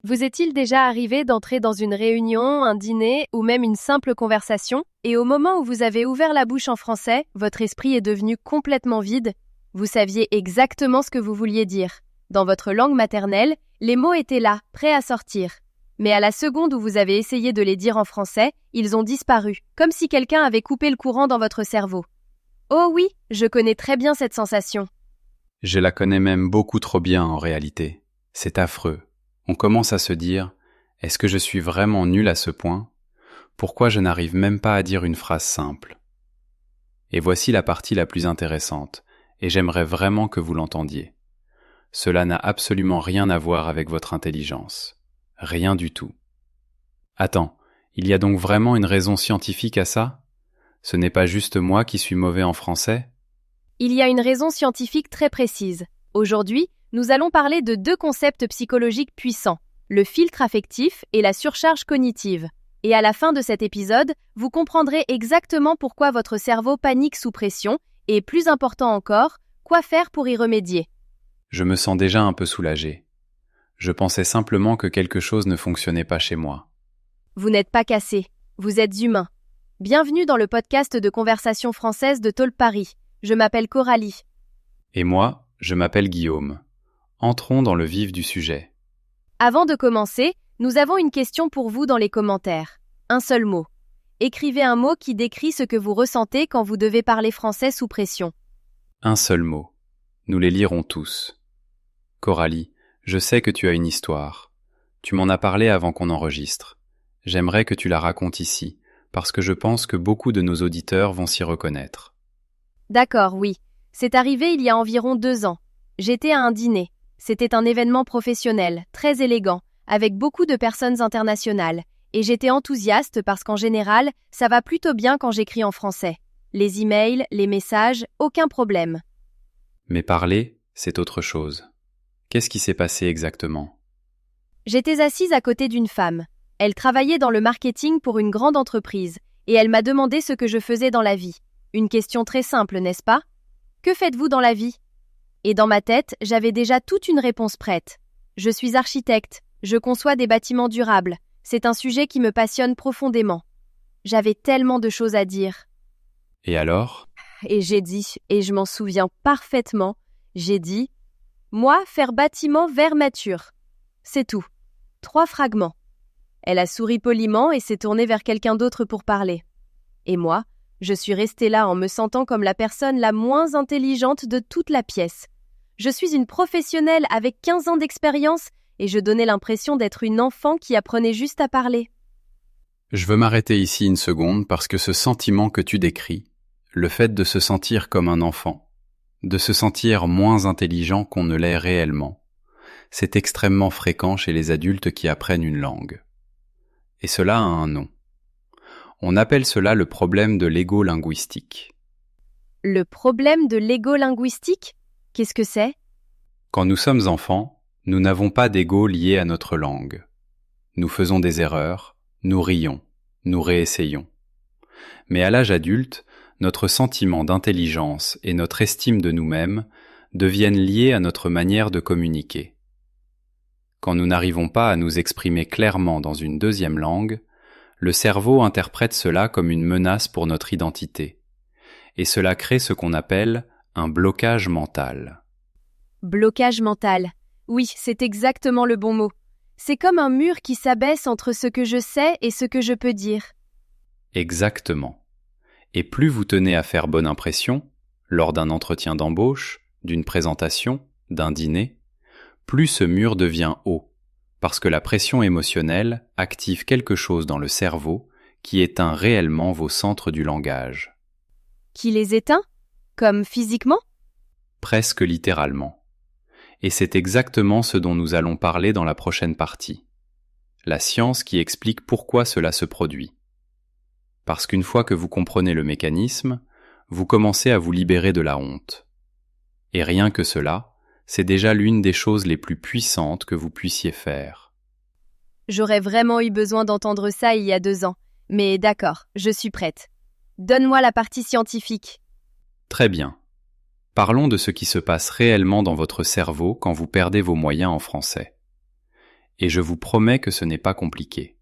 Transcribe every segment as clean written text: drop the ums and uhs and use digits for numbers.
Vous est-il déjà arrivé d'entrer dans une réunion, un dîner ou même une simple conversation, et au moment où vous avez ouvert la bouche en français, votre esprit est devenu complètement vide? Vous saviez exactement ce que vous vouliez dire. Dans votre langue maternelle, les mots étaient là, prêts à sortir. Mais à la seconde où vous avez essayé de les dire en français, ils ont disparu, comme si quelqu'un avait coupé le courant dans votre cerveau. Oh oui, je connais très bien cette sensation. Je la connais même beaucoup trop bien en réalité. C'est affreux. On commence à se dire « Est-ce que je suis vraiment nul à ce point ? Pourquoi je n'arrive même pas à dire une phrase simple ?» Et voici la partie la plus intéressante, et j'aimerais vraiment que vous l'entendiez. Cela n'a absolument rien à voir avec votre intelligence. Rien du tout. Attends, il y a donc vraiment une raison scientifique à ça ? Ce n'est pas juste moi qui suis mauvais en français ? Il y a une raison scientifique très précise. Aujourd'hui, nous allons parler de deux concepts psychologiques puissants, le filtre affectif et la surcharge cognitive. Et à la fin de cet épisode, vous comprendrez exactement pourquoi votre cerveau panique sous pression et, plus important encore, quoi faire pour y remédier. Je me sens déjà un peu soulagé. Je pensais simplement que quelque chose ne fonctionnait pas chez moi. Vous n'êtes pas cassé, vous êtes humain. Bienvenue dans le podcast de conversation française de Tôle Paris. Je m'appelle Coralie. Et moi, je m'appelle Guillaume. Entrons dans le vif du sujet. Avant de commencer, nous avons une question pour vous dans les commentaires. Un seul mot. Écrivez un mot qui décrit ce que vous ressentez quand vous devez parler français sous pression. Un seul mot. Nous les lirons tous. Coralie, je sais que tu as une histoire. Tu m'en as parlé avant qu'on enregistre. J'aimerais que tu la racontes ici, parce que je pense que beaucoup de nos auditeurs vont s'y reconnaître. D'accord, oui. C'est arrivé il y a environ 2 ans. J'étais à un dîner. C'était un événement professionnel, très élégant, avec beaucoup de personnes internationales. Et j'étais enthousiaste parce qu'en général, ça va plutôt bien quand j'écris en français. Les emails, les messages, aucun problème. Mais parler, c'est autre chose. Qu'est-ce qui s'est passé exactement ? J'étais assise à côté d'une femme. Elle travaillait dans le marketing pour une grande entreprise, et elle m'a demandé ce que je faisais dans la vie. Une question très simple, n'est-ce pas ? Que faites-vous dans la vie ? Et dans ma tête, j'avais déjà toute une réponse prête. Je suis architecte, je conçois des bâtiments durables. C'est un sujet qui me passionne profondément. J'avais tellement de choses à dire. Et alors ? Et j'ai dit, et je m'en souviens parfaitement, j'ai dit « Moi, faire bâtiment vers mature. » C'est tout. 3 fragments. Elle a souri poliment et s'est tournée vers quelqu'un d'autre pour parler. Et moi, je suis restée là en me sentant comme la personne la moins intelligente de toute la pièce. Je suis une professionnelle avec 15 ans d'expérience et je donnais l'impression d'être une enfant qui apprenait juste à parler. Je veux m'arrêter ici une seconde parce que ce sentiment que tu décris, le fait de se sentir comme un enfant, de se sentir moins intelligent qu'on ne l'est réellement, c'est extrêmement fréquent chez les adultes qui apprennent une langue. Et cela a un nom. On appelle cela le problème de l'ego linguistique. Le problème de l'ego linguistique ? Qu'est-ce que c'est ? Quand nous sommes enfants, nous n'avons pas d'ego lié à notre langue. Nous faisons des erreurs, nous rions, nous réessayons. Mais à l'âge adulte, notre sentiment d'intelligence et notre estime de nous-mêmes deviennent liés à notre manière de communiquer. Quand nous n'arrivons pas à nous exprimer clairement dans une deuxième langue, le cerveau interprète cela comme une menace pour notre identité. Et cela crée ce qu'on appelle un blocage mental. Blocage mental. Oui, c'est exactement le bon mot. C'est comme un mur qui s'abaisse entre ce que je sais et ce que je peux dire. Exactement. Et plus vous tenez à faire bonne impression, lors d'un entretien d'embauche, d'une présentation, d'un dîner, plus ce mur devient haut, parce que la pression émotionnelle active quelque chose dans le cerveau qui éteint réellement vos centres du langage. Qui les éteint ? Comme physiquement ? Presque littéralement. Et c'est exactement ce dont nous allons parler dans la prochaine partie. La science qui explique pourquoi cela se produit. Parce qu'une fois que vous comprenez le mécanisme, vous commencez à vous libérer de la honte. Et rien que cela, c'est déjà l'une des choses les plus puissantes que vous puissiez faire. J'aurais vraiment eu besoin d'entendre ça il y a 2 ans. Mais d'accord, je suis prête. Donne-moi la partie scientifique. Très bien. Parlons de ce qui se passe réellement dans votre cerveau quand vous perdez vos moyens en français. Et je vous promets que ce n'est pas compliqué.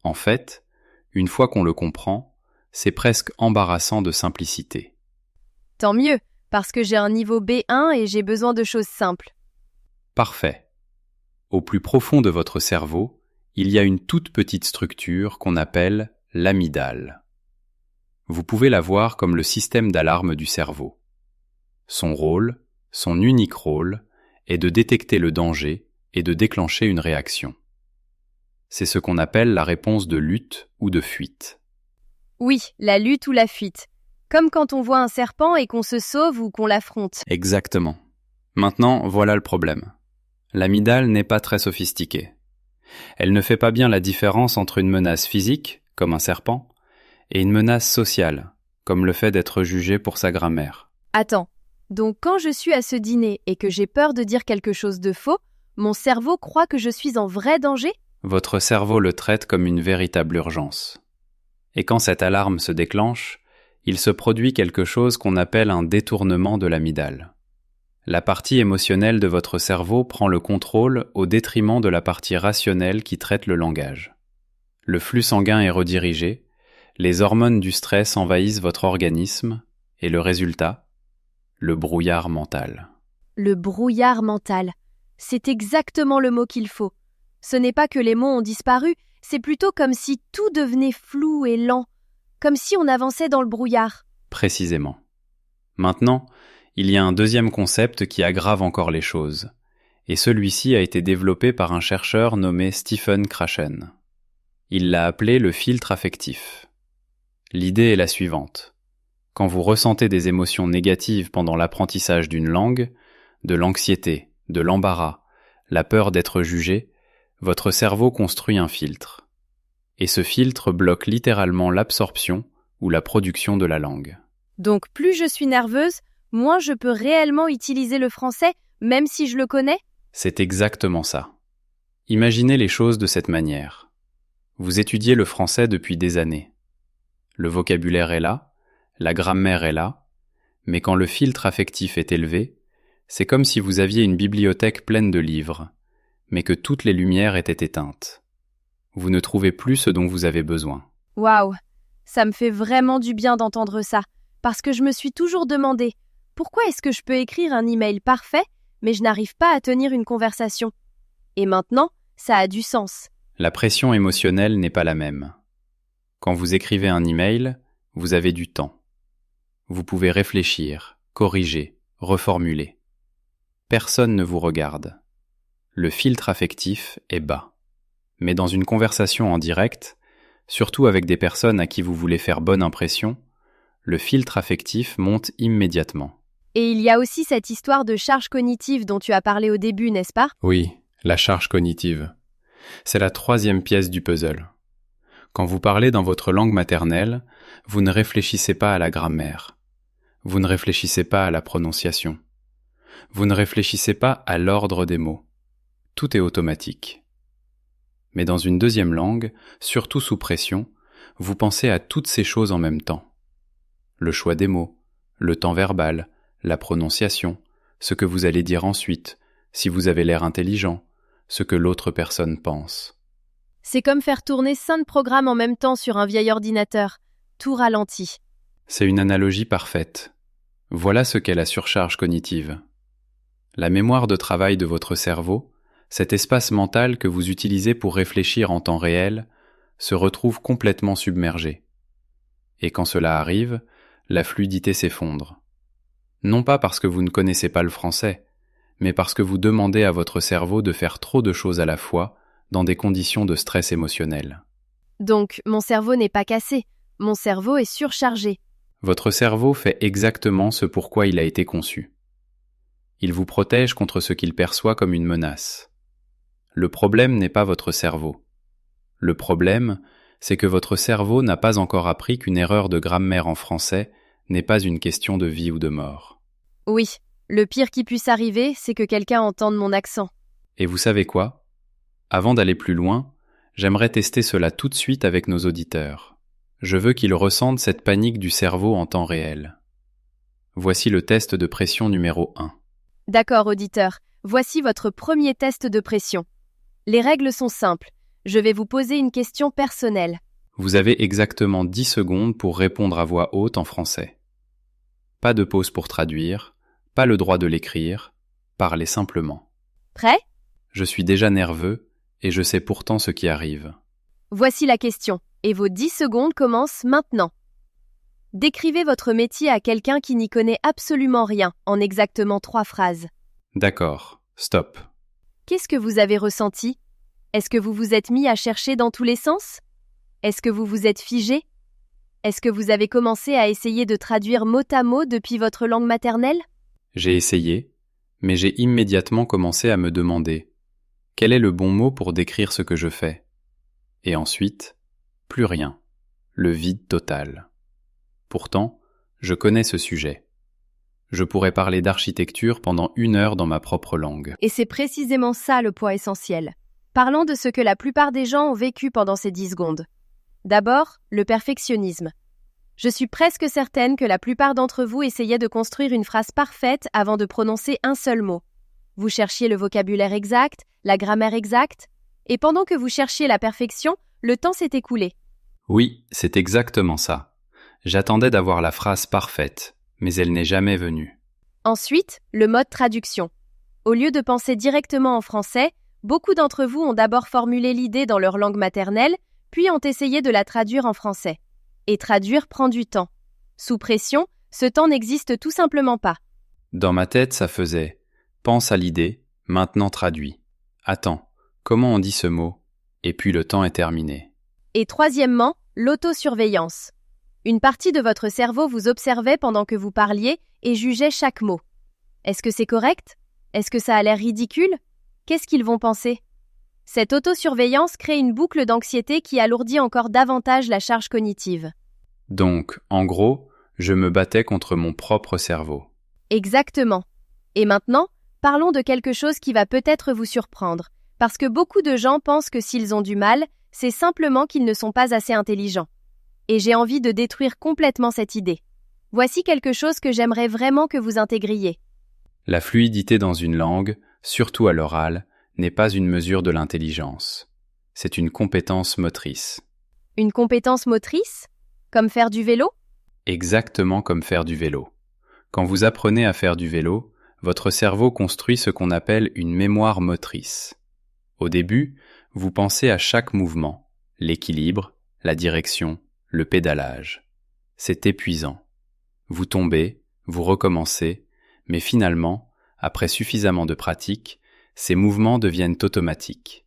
En fait, une fois qu'on le comprend, c'est presque embarrassant de simplicité. Tant mieux, parce que j'ai un niveau B1 et j'ai besoin de choses simples. Parfait. Au plus profond de votre cerveau, il y a une toute petite structure qu'on appelle l'amygdale. Vous pouvez la voir comme le système d'alarme du cerveau. Son rôle, son unique rôle, est de détecter le danger et de déclencher une réaction. C'est ce qu'on appelle la réponse de lutte ou de fuite. Oui, la lutte ou la fuite. Comme quand on voit un serpent et qu'on se sauve ou qu'on l'affronte. Exactement. Maintenant, voilà le problème. L'amygdale n'est pas très sophistiquée. Elle ne fait pas bien la différence entre une menace physique, comme un serpent, et une menace sociale, comme le fait d'être jugé pour sa grammaire. Attends, donc quand je suis à ce dîner et que j'ai peur de dire quelque chose de faux, mon cerveau croit que je suis en vrai danger ? Votre cerveau le traite comme une véritable urgence. Et quand cette alarme se déclenche, il se produit quelque chose qu'on appelle un détournement de l'amygdale. La partie émotionnelle de votre cerveau prend le contrôle au détriment de la partie rationnelle qui traite le langage. Le flux sanguin est redirigé, les hormones du stress envahissent votre organisme, et le résultat, le brouillard mental. Le brouillard mental. C'est exactement le mot qu'il faut. Ce n'est pas que les mots ont disparu, c'est plutôt comme si tout devenait flou et lent, comme si on avançait dans le brouillard. Précisément. Maintenant, il y a un deuxième concept qui aggrave encore les choses, et celui-ci a été développé par un chercheur nommé Stephen Krashen. Il l'a appelé le filtre affectif. L'idée est la suivante. Quand vous ressentez des émotions négatives pendant l'apprentissage d'une langue, de l'anxiété, de l'embarras, la peur d'être jugé, votre cerveau construit un filtre. Et ce filtre bloque littéralement l'absorption ou la production de la langue. Donc plus je suis nerveuse, moins je peux réellement utiliser le français, même si je le connais ? C'est exactement ça. Imaginez les choses de cette manière. Vous étudiez le français depuis des années. Le vocabulaire est là, la grammaire est là, mais quand le filtre affectif est élevé, c'est comme si vous aviez une bibliothèque pleine de livres, mais que toutes les lumières étaient éteintes. Vous ne trouvez plus ce dont vous avez besoin. Waouh, ça me fait vraiment du bien d'entendre ça, parce que je me suis toujours demandé, pourquoi est-ce que je peux écrire un email parfait, mais je n'arrive pas à tenir une conversation ? Et maintenant, ça a du sens. La pression émotionnelle n'est pas la même. Quand vous écrivez un email, vous avez du temps. Vous pouvez réfléchir, corriger, reformuler. Personne ne vous regarde. Le filtre affectif est bas. Mais dans une conversation en direct, surtout avec des personnes à qui vous voulez faire bonne impression, le filtre affectif monte immédiatement. Et il y a aussi cette histoire de charge cognitive dont tu as parlé au début, n'est-ce pas ? Oui, la charge cognitive. C'est la troisième pièce du puzzle. Quand vous parlez dans votre langue maternelle, vous ne réfléchissez pas à la grammaire. Vous ne réfléchissez pas à la prononciation. Vous ne réfléchissez pas à l'ordre des mots. Tout est automatique. Mais dans une deuxième langue, surtout sous pression, vous pensez à toutes ces choses en même temps. Le choix des mots, le temps verbal, la prononciation, ce que vous allez dire ensuite, si vous avez l'air intelligent, ce que l'autre personne pense. C'est comme faire tourner 5 programmes en même temps sur un vieil ordinateur, tout ralenti. C'est une analogie parfaite. Voilà ce qu'est la surcharge cognitive. La mémoire de travail de votre cerveau, cet espace mental que vous utilisez pour réfléchir en temps réel, se retrouve complètement submergé. Et quand cela arrive, la fluidité s'effondre. Non pas parce que vous ne connaissez pas le français, mais parce que vous demandez à votre cerveau de faire trop de choses à la fois dans des conditions de stress émotionnel. Donc, mon cerveau n'est pas cassé, mon cerveau est surchargé. Votre cerveau fait exactement ce pourquoi il a été conçu. Il vous protège contre ce qu'il perçoit comme une menace. Le problème n'est pas votre cerveau. Le problème, c'est que votre cerveau n'a pas encore appris qu'une erreur de grammaire en français n'est pas une question de vie ou de mort. Oui, le pire qui puisse arriver, c'est que quelqu'un entende mon accent. Et vous savez quoi ? Avant d'aller plus loin, j'aimerais tester cela tout de suite avec nos auditeurs. Je veux qu'ils ressentent cette panique du cerveau en temps réel. Voici le test de pression numéro 1. D'accord, auditeur. Voici votre premier test de pression. Les règles sont simples. Je vais vous poser une question personnelle. Vous avez exactement 10 secondes pour répondre à voix haute en français. Pas de pause pour traduire, pas le droit de l'écrire, parlez simplement. Prêt? Je suis déjà nerveux et je sais pourtant ce qui arrive. Voici la question, et vos 10 secondes commencent maintenant. Décrivez votre métier à quelqu'un qui n'y connaît absolument rien, en exactement 3 phrases. D'accord, stop. Qu'est-ce que vous avez ressenti? Est-ce que vous vous êtes mis à chercher dans tous les sens? Est-ce que vous vous êtes figé? Est-ce que vous avez commencé à essayer de traduire mot à mot depuis votre langue maternelle? J'ai essayé, mais j'ai immédiatement commencé à me demander quel est le bon mot pour décrire ce que je fais? Et ensuite, plus rien, le vide total. Pourtant, je connais ce sujet. Je pourrais parler d'architecture pendant 1 heure dans ma propre langue. Et c'est précisément ça le point essentiel. Parlons de ce que la plupart des gens ont vécu pendant ces 10 secondes. D'abord, le perfectionnisme. Je suis presque certaine que la plupart d'entre vous essayaient de construire une phrase parfaite avant de prononcer un seul mot. Vous cherchiez le vocabulaire exact, la grammaire exacte, et pendant que vous cherchiez la perfection, le temps s'est écoulé. Oui, c'est exactement ça. J'attendais d'avoir la phrase parfaite, mais elle n'est jamais venue. Ensuite, le mode traduction. Au lieu de penser directement en français, beaucoup d'entre vous ont d'abord formulé l'idée dans leur langue maternelle, puis ont essayé de la traduire en français. Et traduire prend du temps. Sous pression, ce temps n'existe tout simplement pas. Dans ma tête, ça faisait « pense à l'idée, maintenant traduis. Attends, comment on dit ce mot ?» Et puis le temps est terminé. Et troisièmement, l'autosurveillance. Une partie de votre cerveau vous observait pendant que vous parliez et jugeait chaque mot. Est-ce que c'est correct? Est-ce que ça a l'air ridicule? Qu'est-ce qu'ils vont penser? Cette autosurveillance crée une boucle d'anxiété qui alourdit encore davantage la charge cognitive. Donc, en gros, je me battais contre mon propre cerveau. Exactement. Et maintenant, parlons de quelque chose qui va peut-être vous surprendre, parce que beaucoup de gens pensent que s'ils ont du mal, c'est simplement qu'ils ne sont pas assez intelligents. Et j'ai envie de détruire complètement cette idée. Voici quelque chose que j'aimerais vraiment que vous intégriez. La fluidité dans une langue, surtout à l'oral, n'est pas une mesure de l'intelligence. C'est une compétence motrice. Une compétence motrice? Comme faire du vélo? Exactement comme faire du vélo. Quand vous apprenez à faire du vélo, votre cerveau construit ce qu'on appelle une mémoire motrice. Au début, vous pensez à chaque mouvement, l'équilibre, la direction, le pédalage. C'est épuisant. Vous tombez, vous recommencez, mais finalement, après suffisamment de pratique, ces mouvements deviennent automatiques.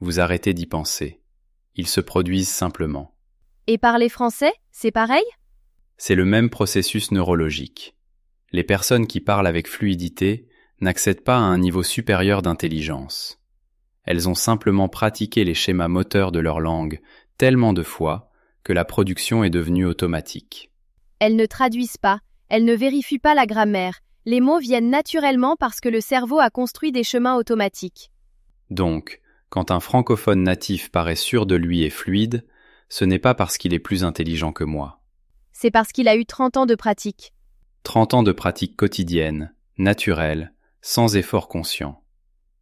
Vous arrêtez d'y penser. Ils se produisent simplement. Et parler français, c'est pareil? C'est le même processus neurologique. Les personnes qui parlent avec fluidité n'accèdent pas à un niveau supérieur d'intelligence. Elles ont simplement pratiqué les schémas moteurs de leur langue tellement de fois que la production est devenue automatique. Elles ne traduisent pas, elles ne vérifient pas la grammaire. Les mots viennent naturellement parce que le cerveau a construit des chemins automatiques. Donc, quand un francophone natif paraît sûr de lui et fluide, ce n'est pas parce qu'il est plus intelligent que moi. C'est parce qu'il a eu 30 ans de pratique. 30 ans de pratique quotidienne, naturelle, sans effort conscient.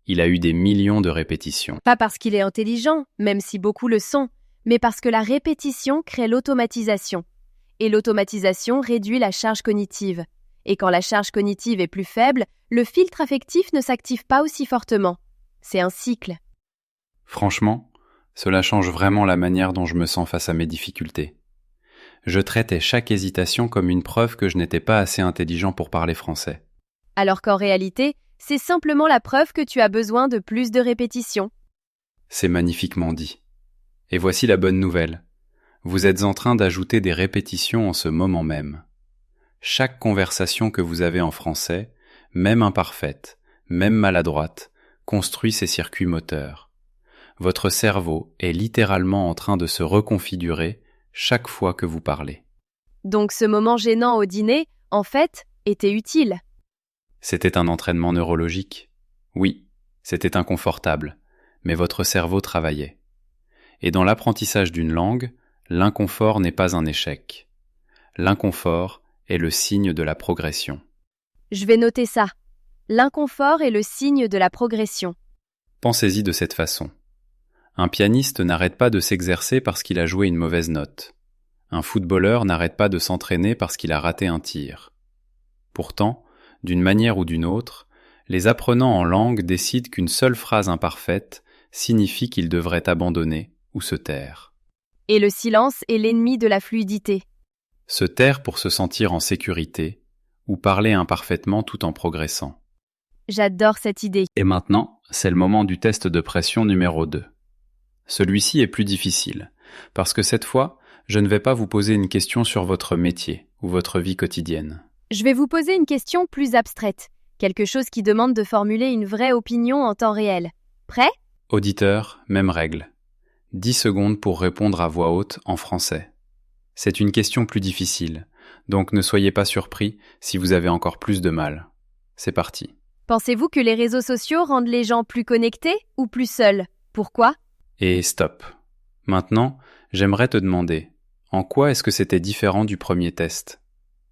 Il a eu des millions de répétitions. Pas parce qu'il est intelligent, même si beaucoup le sont, mais parce que la répétition crée l'automatisation. Et l'automatisation réduit la charge cognitive. Et quand la charge cognitive est plus faible, le filtre affectif ne s'active pas aussi fortement. C'est un cycle. Franchement, cela change vraiment la manière dont je me sens face à mes difficultés. Je traitais chaque hésitation comme une preuve que je n'étais pas assez intelligent pour parler français. Alors qu'en réalité, c'est simplement la preuve que tu as besoin de plus de répétitions. C'est magnifiquement dit. Et voici la bonne nouvelle. Vous êtes en train d'ajouter des répétitions en ce moment même. Chaque conversation que vous avez en français, même imparfaite, même maladroite, construit ces circuits moteurs. Votre cerveau est littéralement en train de se reconfigurer chaque fois que vous parlez. Donc ce moment gênant au dîner, en fait, était utile. C'était un entraînement neurologique. Oui, c'était inconfortable, mais votre cerveau travaillait. Et dans l'apprentissage d'une langue, l'inconfort n'est pas un échec. L'inconfort est le signe de la progression. Je vais noter ça. L'inconfort est le signe de la progression. Pensez-y de cette façon. Un pianiste n'arrête pas de s'exercer parce qu'il a joué une mauvaise note. Un footballeur n'arrête pas de s'entraîner parce qu'il a raté un tir. Pourtant, d'une manière ou d'une autre, les apprenants en langue décident qu'une seule phrase imparfaite signifie qu'ils devraient abandonner ou se taire. Et le silence est l'ennemi de la fluidité. Se taire pour se sentir en sécurité, ou parler imparfaitement tout en progressant. J'adore cette idée. Et maintenant, c'est le moment du test de pression numéro 2. Celui-ci est plus difficile, parce que cette fois, je ne vais pas vous poser une question sur votre métier ou votre vie quotidienne. Je vais vous poser une question plus abstraite, quelque chose qui demande de formuler une vraie opinion en temps réel. Prêt ? Auditeur, même règle. 10 secondes pour répondre à voix haute en français. C'est une question plus difficile, donc ne soyez pas surpris si vous avez encore plus de mal. C'est parti. Pensez-vous que les réseaux sociaux rendent les gens plus connectés ou plus seuls ? Pourquoi ? Et stop. Maintenant, j'aimerais te demander, en quoi est-ce que c'était différent du premier test ?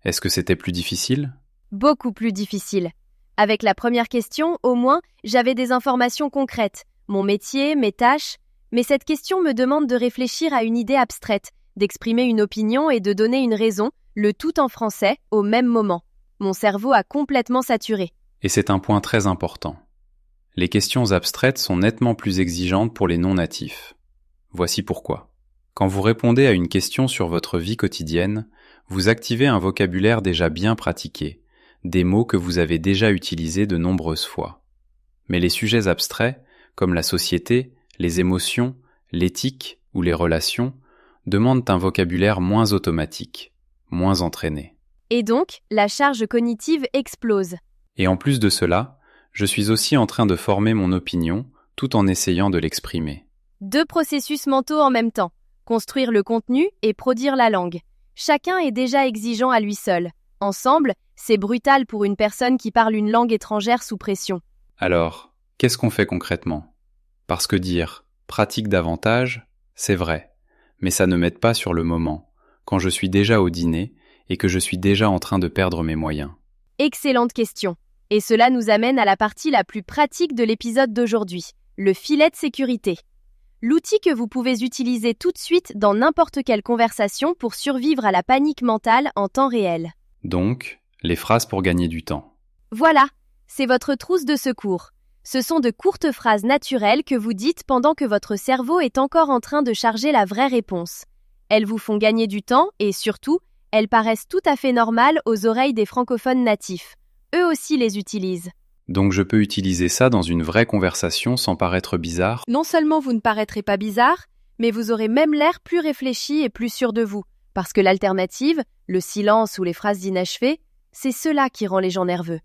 Est-ce que c'était plus difficile ? Beaucoup plus difficile. Avec la première question, au moins, j'avais des informations concrètes, mon métier, mes tâches, mais cette question me demande de réfléchir à une idée abstraite, d'exprimer une opinion et de donner une raison, le tout en français, au même moment. Mon cerveau a complètement saturé. Et c'est un point très important. Les questions abstraites sont nettement plus exigeantes pour les non-natifs. Voici pourquoi. Quand vous répondez à une question sur votre vie quotidienne, vous activez un vocabulaire déjà bien pratiqué, des mots que vous avez déjà utilisés de nombreuses fois. Mais les sujets abstraits, comme la société, les émotions, l'éthique ou les relations, demandent un vocabulaire moins automatique, moins entraîné. Et donc, la charge cognitive explose. Et en plus de cela, je suis aussi en train de former mon opinion tout en essayant de l'exprimer. 2 processus mentaux en même temps, construire le contenu et produire la langue. Chacun est déjà exigeant à lui seul. Ensemble, c'est brutal pour une personne qui parle une langue étrangère sous pression. Alors, qu'est-ce qu'on fait concrètement ? Parce que dire « pratique davantage », c'est vrai, mais ça ne m'aide pas sur le moment, quand je suis déjà au dîner et que je suis déjà en train de perdre mes moyens. Excellente question. Et cela nous amène à la partie la plus pratique de l'épisode d'aujourd'hui, le filet de sécurité. L'outil que vous pouvez utiliser tout de suite dans n'importe quelle conversation pour survivre à la panique mentale en temps réel. Donc, les phrases pour gagner du temps. Voilà, c'est votre trousse de secours. Ce sont de courtes phrases naturelles que vous dites pendant que votre cerveau est encore en train de charger la vraie réponse. Elles vous font gagner du temps et surtout, elles paraissent tout à fait normales aux oreilles des francophones natifs. Eux aussi les utilisent. Donc je peux utiliser ça dans une vraie conversation sans paraître bizarre ? Non seulement vous ne paraîtrez pas bizarre, mais vous aurez même l'air plus réfléchi et plus sûr de vous. Parce que l'alternative, le silence ou les phrases inachevées, c'est cela qui rend les gens nerveux.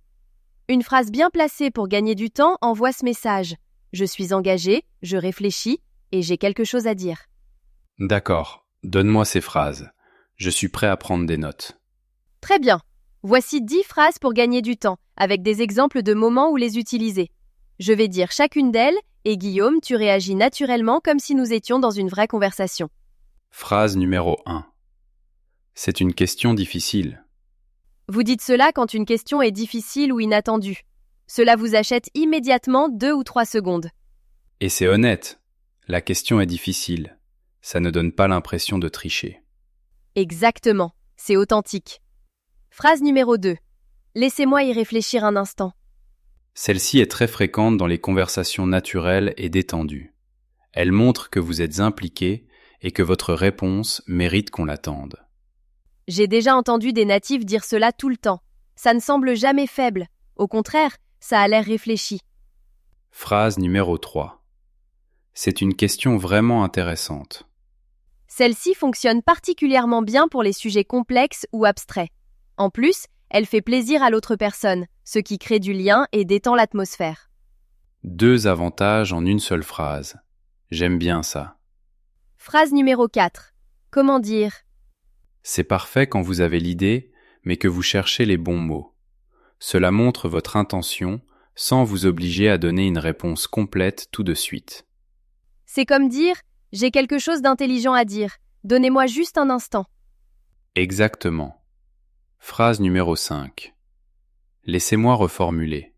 Une phrase bien placée pour gagner du temps envoie ce message. Je suis engagé, je réfléchis et j'ai quelque chose à dire. D'accord, donne-moi ces phrases. Je suis prêt à prendre des notes. Très bien. Voici 10 phrases pour gagner du temps, avec des exemples de moments où les utiliser. Je vais dire chacune d'elles, et Guillaume, tu réagis naturellement comme si nous étions dans une vraie conversation. Phrase numéro 1. C'est une question difficile. Vous dites cela quand une question est difficile ou inattendue. Cela vous achète immédiatement 2 ou 3 secondes. Et c'est honnête. La question est difficile. Ça ne donne pas l'impression de tricher. Exactement, c'est authentique. Phrase numéro 2. Laissez-moi y réfléchir un instant. Celle-ci est très fréquente dans les conversations naturelles et détendues. Elle montre que vous êtes impliqué et que votre réponse mérite qu'on l'attende. J'ai déjà entendu des natifs dire cela tout le temps. Ça ne semble jamais faible. Au contraire, ça a l'air réfléchi. Phrase numéro 3. C'est une question vraiment intéressante. Celle-ci fonctionne particulièrement bien pour les sujets complexes ou abstraits. En plus, elle fait plaisir à l'autre personne, ce qui crée du lien et détend l'atmosphère. 2 avantages en une seule phrase. J'aime bien ça. Phrase numéro 4. Comment dire ? C'est parfait quand vous avez l'idée, mais que vous cherchez les bons mots. Cela montre votre intention sans vous obliger à donner une réponse complète tout de suite. C'est comme dire « J'ai quelque chose d'intelligent à dire. Donnez-moi juste un instant. » Exactement. Phrase numéro 5. Laissez-moi reformuler.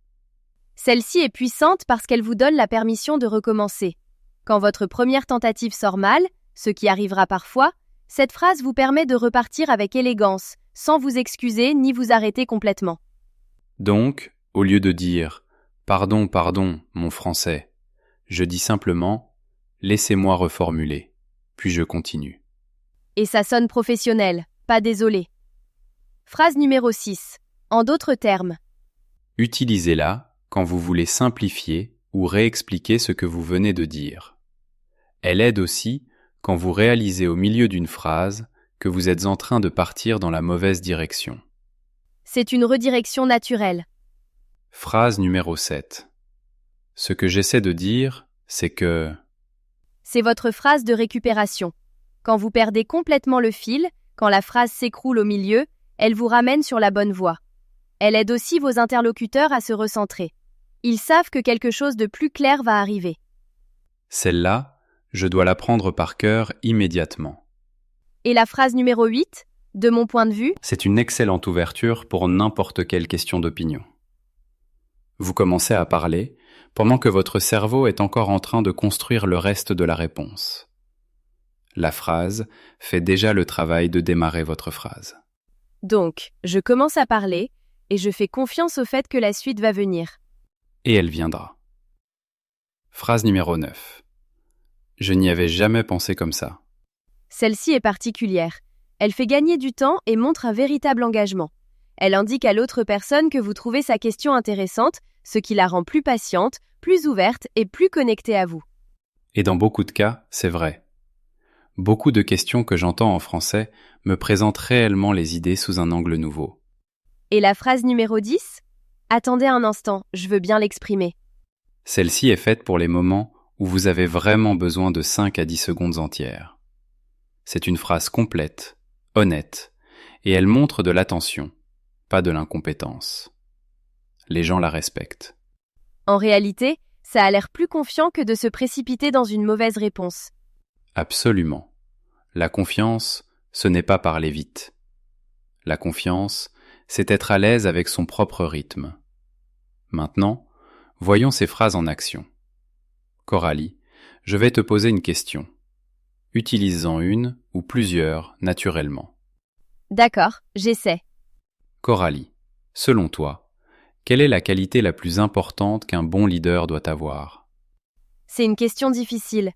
Celle-ci est puissante parce qu'elle vous donne la permission de recommencer. Quand votre première tentative sort mal, ce qui arrivera parfois, cette phrase vous permet de repartir avec élégance, sans vous excuser ni vous arrêter complètement. Donc, au lieu de dire « Pardon, pardon, mon français », je dis simplement « Laissez-moi reformuler », puis je continue. Et ça sonne professionnel, pas désolé. Phrase numéro 6. En d'autres termes. Utilisez-la quand vous voulez simplifier ou réexpliquer ce que vous venez de dire. Elle aide aussi quand vous réalisez au milieu d'une phrase que vous êtes en train de partir dans la mauvaise direction. C'est une redirection naturelle. Phrase numéro 7. Ce que j'essaie de dire, c'est que... C'est votre phrase de récupération. Quand vous perdez complètement le fil, quand la phrase s'écroule au milieu, elle vous ramène sur la bonne voie. Elle aide aussi vos interlocuteurs à se recentrer. Ils savent que quelque chose de plus clair va arriver. Celle-là, je dois l'apprendre par cœur immédiatement. Et la phrase numéro 8, de mon point de vue, C'est une excellente ouverture pour n'importe quelle question d'opinion. Vous commencez à parler pendant que votre cerveau est encore en train de construire le reste de la réponse. La phrase fait déjà le travail de démarrer votre phrase. donc, je commence à parler et je fais confiance au fait que la suite va venir. Et elle viendra. Phrase numéro 9. Je n'y avais jamais pensé comme ça. Celle-ci est particulière. Elle fait gagner du temps et montre un véritable engagement. Elle indique à l'autre personne que vous trouvez sa question intéressante, ce qui la rend plus patiente, plus ouverte et plus connectée à vous. Et dans beaucoup de cas, c'est vrai. Beaucoup de questions que j'entends en français me présentent réellement les idées sous un angle nouveau. Et la phrase numéro 10 ? Attendez un instant, je veux bien l'exprimer. Celle-ci est faite pour les moments où vous avez vraiment besoin de 5 à 10 secondes entières. C'est une phrase complète, honnête, et elle montre de l'attention, pas de l'incompétence. Les gens la respectent. En réalité, ça a l'air plus confiant que de se précipiter dans une mauvaise réponse. Absolument. La confiance, ce n'est pas parler vite. La confiance, c'est être à l'aise avec son propre rythme. Maintenant, voyons ces phrases en action. Coralie, je vais te poser une question. Utilise-en une ou plusieurs naturellement. D'accord, j'essaie. Coralie, selon toi, quelle est la qualité la plus importante qu'un bon leader doit avoir ? C'est une question difficile.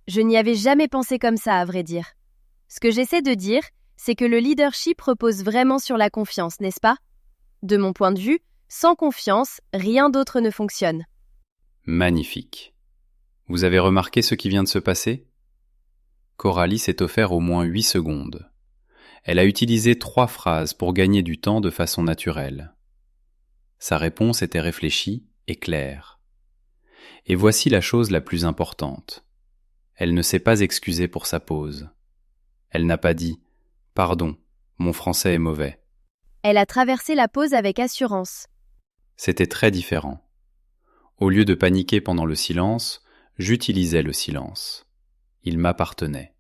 Je n'y avais jamais pensé comme ça, à vrai dire. Ce que j'essaie de dire, c'est que le leadership repose vraiment sur la confiance, n'est-ce pas ? De mon point de vue, sans confiance, rien d'autre ne fonctionne. Magnifique. Vous avez remarqué ce qui vient de se passer ? Coralie s'est offert au moins 8 secondes. Elle a utilisé 3 phrases pour gagner du temps de façon naturelle. Sa réponse était réfléchie et claire. Et voici la chose la plus importante. Elle ne s'est pas excusée pour sa pause. Elle n'a pas dit « Pardon, mon français est mauvais ». Elle a traversé la pause avec assurance. C'était très différent. Au lieu de paniquer pendant le silence, j'utilisais le silence. Il m'appartenait.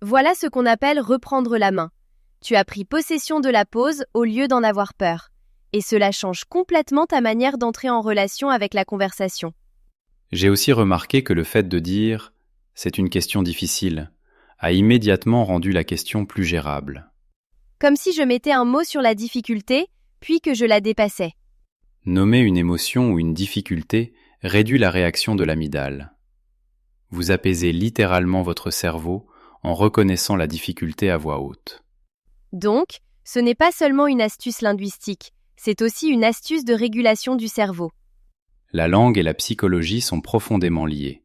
Voilà ce qu'on appelle reprendre la main. Tu as pris possession de la pause au lieu d'en avoir peur. Et cela change complètement ta manière d'entrer en relation avec la conversation. J'ai aussi remarqué que le fait de dire « c'est une question difficile » a immédiatement rendu la question plus gérable. Comme si je mettais un mot sur la difficulté, puis que je la dépassais. Nommer une émotion ou une difficulté réduit la réaction de l'amygdale. Vous apaisez littéralement votre cerveau en reconnaissant la difficulté à voix haute. Donc, ce n'est pas seulement une astuce linguistique, c'est aussi une astuce de régulation du cerveau. La langue et la psychologie sont profondément liées.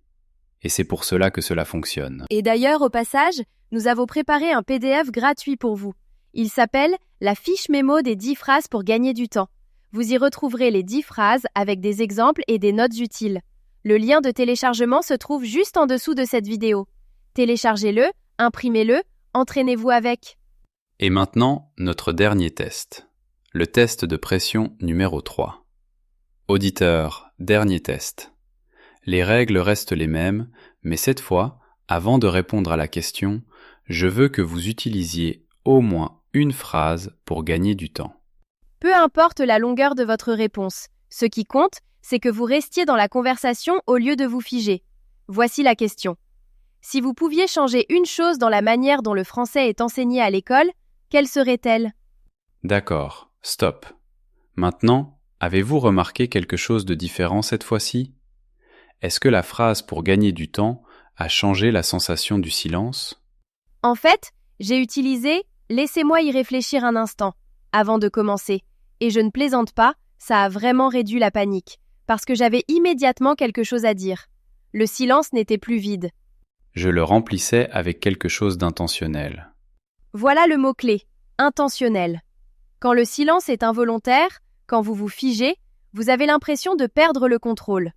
Et c'est pour cela que cela fonctionne. Et d'ailleurs, au passage, nous avons préparé un PDF gratuit pour vous. Il s'appelle « La fiche mémo des 10 phrases pour gagner du temps ». Vous y retrouverez les 10 phrases avec des exemples et des notes utiles. Le lien de téléchargement se trouve juste en dessous de cette vidéo. Téléchargez-le, imprimez-le, entraînez-vous avec. Et maintenant, notre dernier test. Le test de pression numéro 3. Auditeur, dernier test. Les règles restent les mêmes, mais cette fois, avant de répondre à la question, je veux que vous utilisiez au moins une phrase pour gagner du temps. Peu importe la longueur de votre réponse, ce qui compte, c'est que vous restiez dans la conversation au lieu de vous figer. Voici la question. Si vous pouviez changer une chose dans la manière dont le français est enseigné à l'école, quelle serait-elle? D'accord, stop. Maintenant, avez-vous remarqué quelque chose de différent cette fois-ci? Est-ce que la phrase pour gagner du temps a changé la sensation du silence? En fait, j'ai utilisé « laissez-moi y réfléchir un instant » avant de commencer. Et je ne plaisante pas, ça a vraiment réduit la panique, parce que j'avais immédiatement quelque chose à dire. Le silence n'était plus vide. Je le remplissais avec quelque chose d'intentionnel. Voilà le mot-clé, intentionnel. Quand le silence est involontaire, quand vous vous figez, vous avez l'impression de perdre le contrôle.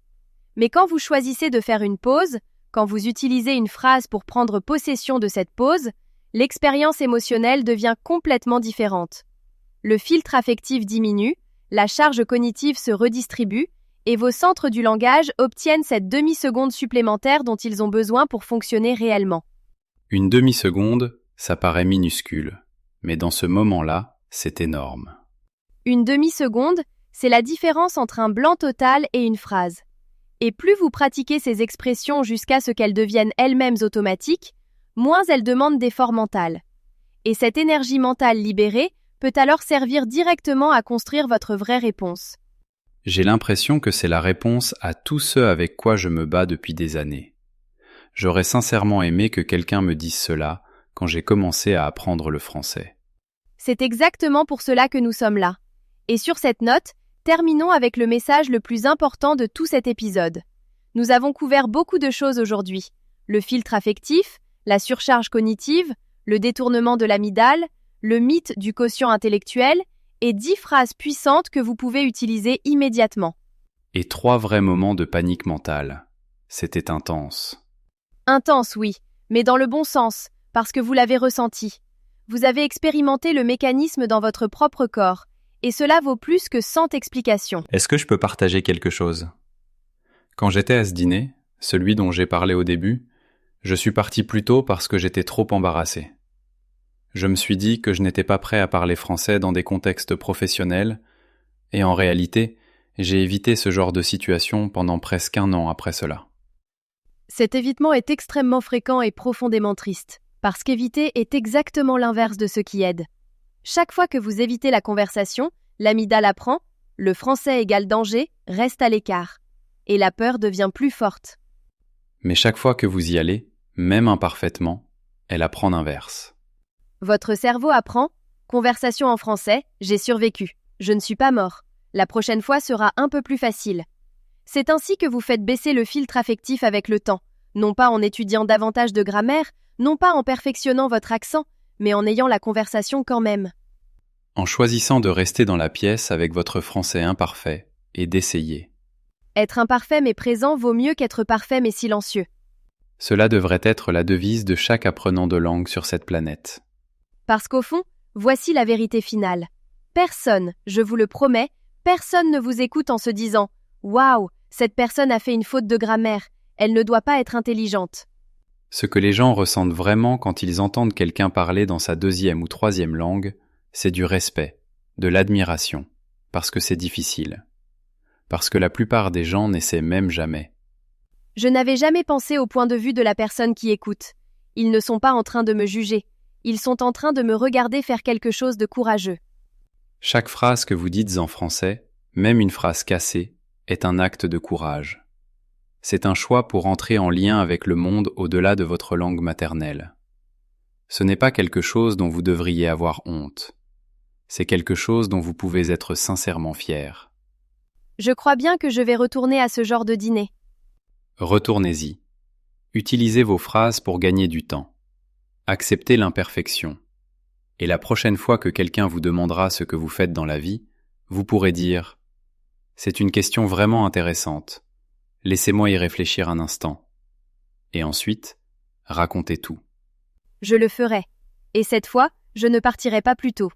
Mais quand vous choisissez de faire une pause, quand vous utilisez une phrase pour prendre possession de cette pause, l'expérience émotionnelle devient complètement différente. Le filtre affectif diminue, la charge cognitive se redistribue, et vos centres du langage obtiennent cette demi-seconde supplémentaire dont ils ont besoin pour fonctionner réellement. Une demi-seconde, ça paraît minuscule, mais dans ce moment-là, c'est énorme. Une demi-seconde, c'est la différence entre un blanc total et une phrase. Et plus vous pratiquez ces expressions jusqu'à ce qu'elles deviennent elles-mêmes automatiques, moins elles demandent d'effort mental. Et cette énergie mentale libérée peut alors servir directement à construire votre vraie réponse. J'ai l'impression que c'est la réponse à tout ce avec quoi je me bats depuis des années. J'aurais sincèrement aimé que quelqu'un me dise cela quand j'ai commencé à apprendre le français. C'est exactement pour cela que nous sommes là. Et sur cette note, terminons avec le message le plus important de tout cet épisode. Nous avons couvert beaucoup de choses aujourd'hui. Le filtre affectif, la surcharge cognitive, le détournement de l'amygdale, le mythe du quotient intellectuel et 10 phrases puissantes que vous pouvez utiliser immédiatement. Et 3 vrais moments de panique mentale. C'était intense. Intense, oui, mais dans le bon sens, parce que vous l'avez ressenti. Vous avez expérimenté le mécanisme dans votre propre corps, et cela vaut plus que 100 explications. Est-ce que je peux partager quelque chose? Quand j'étais à ce dîner, celui dont j'ai parlé au début, je suis parti plus tôt parce que j'étais trop embarrassé. Je me suis dit que je n'étais pas prêt à parler français dans des contextes professionnels, et en réalité, j'ai évité ce genre de situation pendant presque 1 an après cela. Cet évitement est extrêmement fréquent et profondément triste, parce qu'éviter est exactement l'inverse de ce qui aide. Chaque fois que vous évitez la conversation, l'amygdale apprend, le français égale danger, reste à l'écart, et la peur devient plus forte. Mais chaque fois que vous y allez, même imparfaitement, elle apprend l'inverse. Votre cerveau apprend, conversation en français, j'ai survécu, je ne suis pas mort, la prochaine fois sera un peu plus facile. C'est ainsi que vous faites baisser le filtre affectif avec le temps, non pas en étudiant davantage de grammaire, non pas en perfectionnant votre accent, mais en ayant la conversation quand même. En choisissant de rester dans la pièce avec votre français imparfait et d'essayer. Être imparfait mais présent vaut mieux qu'être parfait mais silencieux. Cela devrait être la devise de chaque apprenant de langue sur cette planète. Parce qu'au fond, voici la vérité finale. Personne, je vous le promets, personne ne vous écoute en se disant « Waouh, cette personne a fait une faute de grammaire, elle ne doit pas être intelligente. » Ce que les gens ressentent vraiment quand ils entendent quelqu'un parler dans sa 2e ou 3e langue, c'est du respect, de l'admiration, parce que c'est difficile. Parce que la plupart des gens n'essaient même jamais. Je n'avais jamais pensé au point de vue de la personne qui écoute. Ils ne sont pas en train de me juger. Ils sont en train de me regarder faire quelque chose de courageux. Chaque phrase que vous dites en français, même une phrase cassée, est un acte de courage. C'est un choix pour entrer en lien avec le monde au-delà de votre langue maternelle. Ce n'est pas quelque chose dont vous devriez avoir honte. C'est quelque chose dont vous pouvez être sincèrement fier. Je crois bien que je vais retourner à ce genre de dîner. Retournez-y. Utilisez vos phrases pour gagner du temps. Acceptez l'imperfection. Et la prochaine fois que quelqu'un vous demandera ce que vous faites dans la vie, vous pourrez dire « C'est une question vraiment intéressante. Laissez-moi y réfléchir un instant. » Et ensuite, racontez tout. Je le ferai. Et cette fois, je ne partirai pas plus tôt.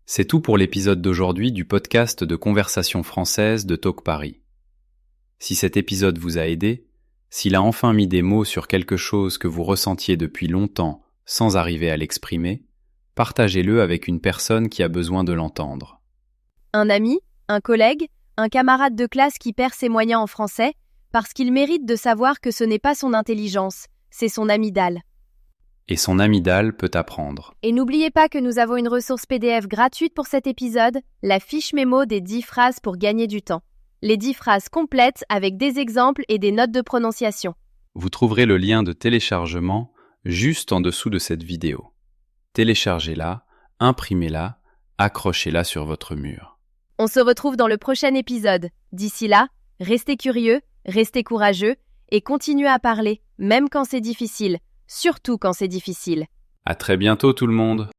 C'est tout pour l'épisode d'aujourd'hui du podcast de Conversation française de Talk Paris. Si cet épisode vous a aidé, s'il a enfin mis des mots sur quelque chose que vous ressentiez depuis longtemps sans arriver à l'exprimer, partagez-le avec une personne qui a besoin de l'entendre. Un ami, un collègue, Un camarade de classe qui perd ses moyens en français parce qu'il mérite de savoir que ce n'est pas son intelligence, c'est son amygdale. Et son amygdale peut apprendre. Et n'oubliez pas que nous avons une ressource PDF gratuite pour cet épisode, la fiche mémo des 10 phrases pour gagner du temps. Les 10 phrases complètes avec des exemples et des notes de prononciation. Vous trouverez le lien de téléchargement juste en dessous de cette vidéo. Téléchargez-la, imprimez-la, accrochez-la sur votre mur. On se retrouve dans le prochain épisode. D'ici là, restez curieux, restez courageux et continuez à parler, même quand c'est difficile, surtout quand c'est difficile. À très bientôt tout le monde!